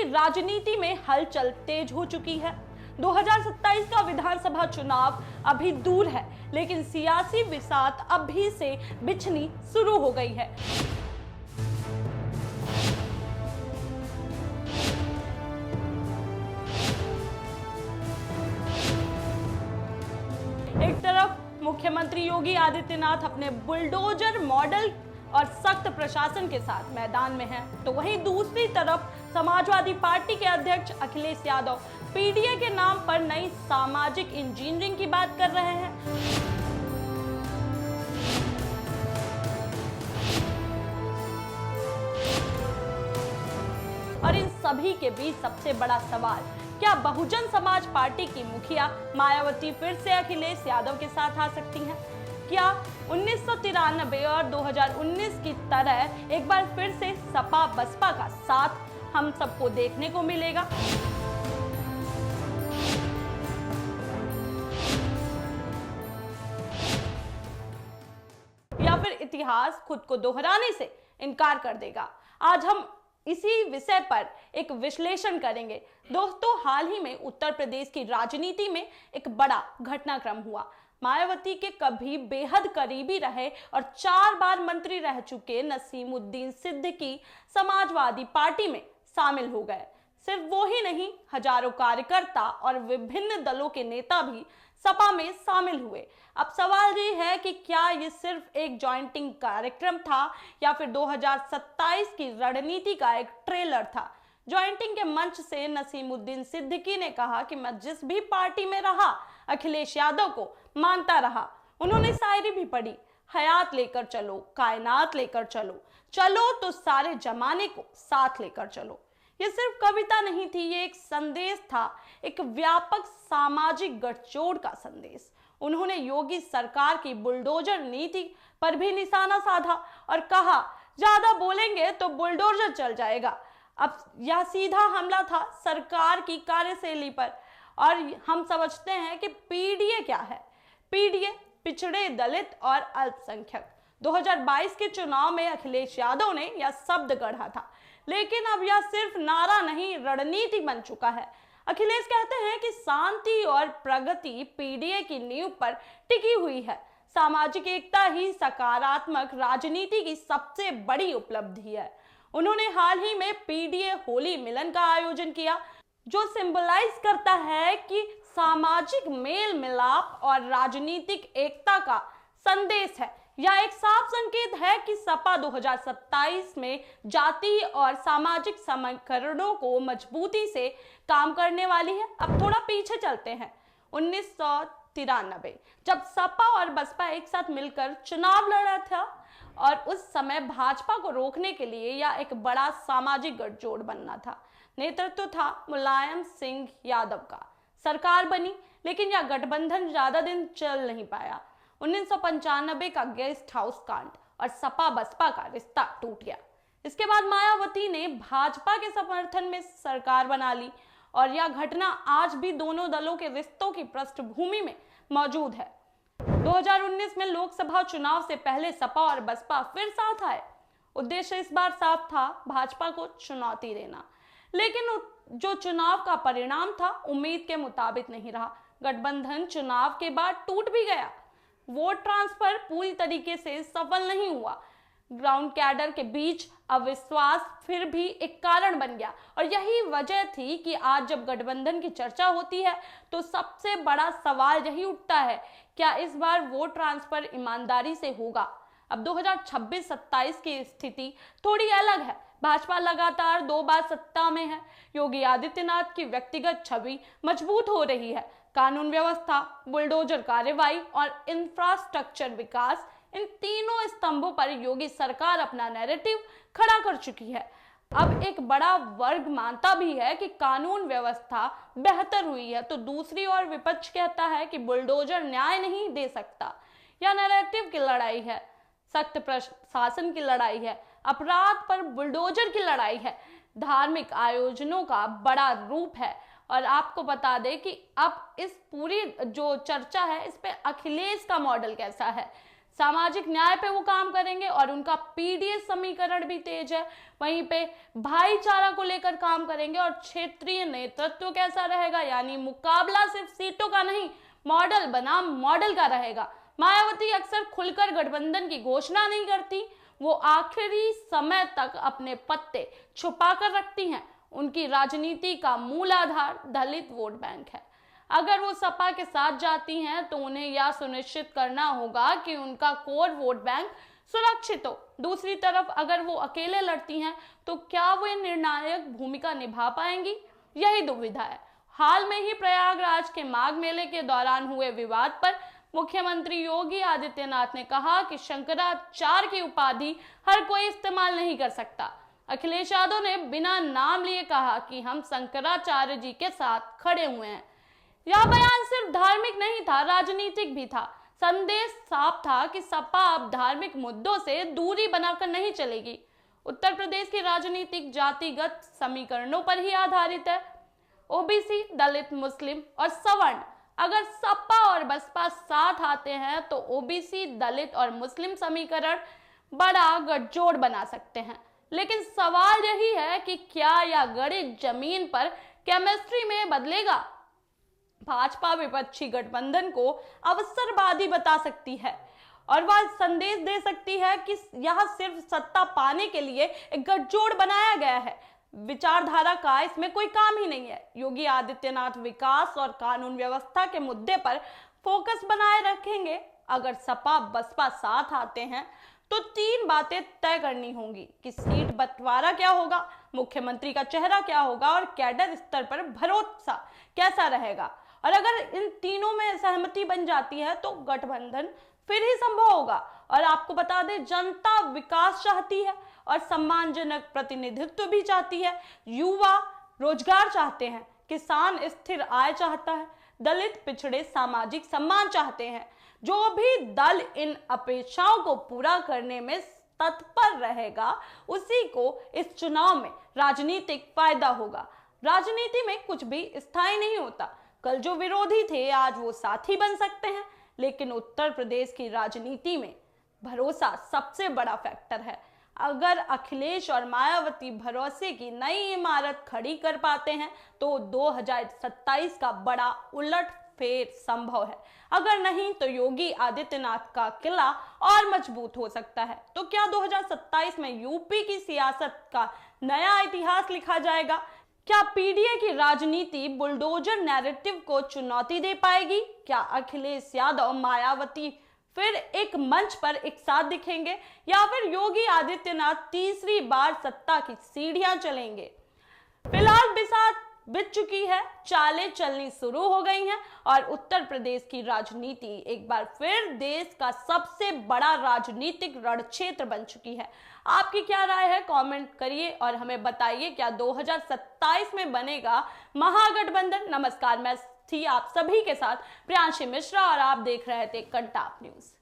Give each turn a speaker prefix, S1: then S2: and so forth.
S1: की राजनीति में हलचल तेज हो चुकी है। 2027 का विधानसभा चुनाव अभी दूर है, लेकिन सियासी बिसात अभी से बिछनी शुरू हो गई है। एक तरफ मुख्यमंत्री योगी आदित्यनाथ अपने बुलडोजर मॉडल और सख्त प्रशासन के साथ मैदान में हैं, तो वहीं दूसरी तरफ समाजवादी पार्टी के अध्यक्ष अखिलेश यादव पीडीए के नाम पर नई सामाजिक इंजीनियरिंग की बात कर रहे हैं। और इन सभी के बीच सबसे बड़ा सवाल, क्या बहुजन समाज पार्टी की मुखिया मायावती फिर से अखिलेश यादव के साथ आ सकती हैं? क्या 1993 और 2019 की तरह एक बार फिर से सपा बसपा का साथ हम सबको देखने को मिलेगा? या फिर इतिहास खुद को दोहराने से इनकार कर देगा? आज हम इसी विषय पर एक विश्लेषण करेंगे। दोस्तों, हाल ही में उत्तर प्रदेश की राजनीति में एक बड़ा घटनाक्रम हुआ। मायावती के कभी बेहद करीबी रहे और 4 बार मंत्री रह चुके नसीमुद्दीन सिद्दीकी समाजवादी पार्टी में शामिल हो गए। सिर्फ वो ही नहीं, हजारों कार्यकर्ता और विभिन्न दलों के नेता भी सपा में शामिल हुए। अब सवाल ये है कि क्या ये सिर्फ एक जॉइंटिंग कार्यक्रम था या फिर 2027 की रणनीति का एक ट्रेलर था। जॉइंटिंग के मंच से नसीमुद्दीन सिद्दीकी ने कहा कि मैं जिस भी पार्टी में रहा अखिलेश यादव को मानता रहा। उन्होंने शायरी भी पढ़ी, हयात लेकर चलो, कायनात लेकर चलो, चलो तो सारे जमाने को साथ लेकर चलो। ये सिर्फ कविता नहीं थी, ये एक संदेश था, एक व्यापक सामाजिक गठजोड़ का संदेश। उन्होंने योगी सरकार की बुलडोजर नीति पर भी निशाना साधा और कहा, ज्यादा बोलेंगे तो बुलडोजर चल जाएगा। अब यह सीधा हमला था सरकार की कार्यशैली पर। और हम समझते हैं कि पीडीए क्या है। पीडीए पिछड़े, दलित और अल्पसंख्यक। 2022 के चुनाव में अखिलेश यादव ने यह शब्द गढ़ा था, लेकिन अब यह सिर्फ नारा नहीं, रणनीति बन चुका है। अखिलेश कहते हैं कि शांति और प्रगति पीडीए की नींव पर टिकी हुई है। सामाजिक एकता ही सकारात्मक राजनीति की सबसे बड़ी उपलब्धि है। उन्होंने हाल ही में पीडीए होली मिलन का आयोजन किया, जो सिंबलाइज करता है कि सामाजिक मेल मिलाप और राजनीतिक एकता का संदेश है। यह एक साफ संकेत है कि सपा 2027 में जाति और सामाजिक समीकरणों को मजबूती से काम करने वाली है। अब थोड़ा पीछे चलते हैं। 1993 जब सपा और बसपा एक साथ मिलकर चुनाव लड़ा था और उस समय भाजपा को रोकने के लिए यह एक बड़ा सामाजिक गठजोड़ बनना था। नेतृत्व था मुलायम सिंह यादव का। सरकार बनी, लेकिन यह गठबंधन ज्यादा दिन चल नहीं पाया। 1995 का गेस्ट हाउस कांड और सपा बसपा का रिश्ता टूट गया। इसके बाद मायावती ने भाजपा के समर्थन में सरकार बना ली और यह घटना आज भी दोनों दलों के रिश्तों की पृष्ठभूमि में मौजूद है। 2019 में लोकसभा चुनाव से पहले सपा और बसपा फिर साथ आए। उद्देश्य इस बार साफ था, भाजपा को चुनौती देना। लेकिन जो चुनाव का परिणाम था उम्मीद के मुताबिक नहीं रहा। गठबंधन चुनाव के बाद टूट भी गया। वोट ट्रांसफर पूरी तरीके से सफल नहीं हुआ। ग्राउंड कैडर के बीच अविश्वास फिर भी एक कारण बन गया और यही वजह थी कि आज जब गठबंधन की चर्चा होती है तो सबसे बड़ा सवाल यही उठता है, क्या इस बार वोट ट्रांसफर ईमानदारी से होगा? अब 2026-27 की स्थिति थोड़ी अलग है। भाजपा लगातार 2 बार सत्ता में है। योगी आदित्यनाथ की व्यक्तिगत छवि मजबूत हो रही है। कानून व्यवस्था, बुलडोजर कार्रवाई और इंफ्रास्ट्रक्चर विकास, इन तीनों स्तंभों पर योगी सरकार अपना नैरेटिव खड़ा कर चुकी है। अब एक बड़ा वर्ग मानता भी है कि कानून व्यवस्था बेहतर हुई है, तो दूसरी ओर विपक्ष कहता है कि बुलडोजर न्याय नहीं दे सकता। यह नैरेटिव की लड़ाई है, सख्त प्रशासन की लड़ाई है, अपराध पर बुलडोजर की लड़ाई है, धार्मिक आयोजनों का बड़ा रूप है। और आपको बता दें कि अब इस पूरी जो चर्चा है इस पे अखिलेश का मॉडल कैसा है। सामाजिक न्याय पे वो काम करेंगे और उनका पीडीएस समीकरण भी तेज है। वहीं पे भाईचारा को लेकर काम करेंगे और क्षेत्रीय नेतृत्व कैसा रहेगा, यानी मुकाबला सिर्फ सीटों का नहीं, मॉडल बनाम मॉडल का रहेगा। मायावती अक्सर खुलकर गठबंधन की घोषणा नहीं करती, वो आखिरी समय तक अपने पत्ते छुपा कर रखती हैं। उनकी राजनीति का मूल आधार दलित वोट बैंक है। अगर वो सपा के साथ जाती हैं तो उन्हें यह सुनिश्चित करना होगा कि उनका कोर वोट बैंक सुरक्षित हो। दूसरी तरफ अगर वो अकेले लड़ती हैं तो क्या वो निर्णायक भूमिका निभा पाएंगी, यही दुविधा है। हाल में ही प्रयागराज के माघ मेले के दौरान हुए विवाद पर मुख्यमंत्री योगी आदित्यनाथ ने कहा कि शंकराचार्य की उपाधि हर कोई इस्तेमाल नहीं कर सकता। अखिलेश यादव ने बिना नाम लिए कहा कि हम शंकराचार्य जी के साथ खड़े हुए हैं। यह बयान सिर्फ धार्मिक नहीं था, राजनीतिक भी था। संदेश साफ था कि सपा अब धार्मिक मुद्दों से दूरी बनाकर नहीं चलेगी। उत्तर प्रदेश की राजनीतिक जातिगत समीकरणों पर ही आधारित है। ओबीसी, दलित, मुस्लिम और सवर्ण, अगर सपा और बसपा साथ आते हैं तो ओबीसी, दलित और मुस्लिम समीकरण बड़ा गठजोड़ बना सकते हैं। लेकिन सवाल यही है कि क्या यह गणित जमीन पर केमिस्ट्री में बदलेगा। भाजपा विपक्षी गठबंधन को अवसरवादी बता सकती है और वह संदेश दे सकती है कि यह सिर्फ सत्ता पाने के लिए एक गठजोड़ बनाया गया है, विचारधारा का इसमें कोई काम ही नहीं है। योगी आदित्यनाथ विकास और कानून व्यवस्था के मुद्दे पर फोकस बनाए रखेंगे। अगर सपा बसपा साथ आते हैं तो 3 बातें तय करनी होंगी कि सीट बंटवारा क्या होगा, मुख्यमंत्री का चेहरा क्या होगा और कैडर स्तर पर भरोसा कैसा रहेगा। और अगर इन तीनों में सहमति बन जाती है तो गठबंधन फिर ही संभव होगा। और आपको बता दें, जनता विकास चाहती है और सम्मानजनक प्रतिनिधित्व भी चाहती है। युवा रोजगार चाहते हैं, किसान स्थिर आय चाहता है, दलित पिछड़े सामाजिक सम्मान चाहते हैं। जो भी दल इन अपेक्षाओं को पूरा करने में तत्पर रहेगा उसी को इस चुनाव में राजनीतिक फायदा होगा। राजनीति में कुछ भी स्थायी नहीं होता। कल जो विरोधी थे आज वो साथी बन सकते हैं, लेकिन उत्तर प्रदेश की राजनीति में भरोसा सबसे बड़ा फैक्टर है। अगर अखिलेश और मायावती भरोसे की नई इमारत खड़ी कर पाते हैं तो 2027 का बड़ा उलटफेर संभव है। अगर नहीं तो योगी आदित्यनाथ का किला और मजबूत हो सकता है। तो क्या 2027 में यूपी की सियासत का नया इतिहास लिखा जाएगा? क्या पीडीए की राजनीति बुलडोजर नैरेटिव को चुनौती दे पाएगी? क्या अखिलेश यादव, मायावती फिर एक मंच पर एक साथ दिखेंगे या फिर योगी आदित्यनाथ तीसरी बार सत्ता की सीढ़ियां चलेंगे? फिलहाल बिसात बीत चुकी है, चालें चलनी शुरू हो गई हैं और उत्तर प्रदेश की राजनीति एक बार फिर देश का सबसे बड़ा राजनीतिक रणक्षेत्र बन चुकी है। आपकी क्या राय है? कमेंट करिए और हमें बताइए, क्या 2027 में बनेगा महागठबंधन? नमस्कार, मैं थी आप सभी के साथ प्रियांशी मिश्रा और आप देख रहे थे कंटाप न्यूज।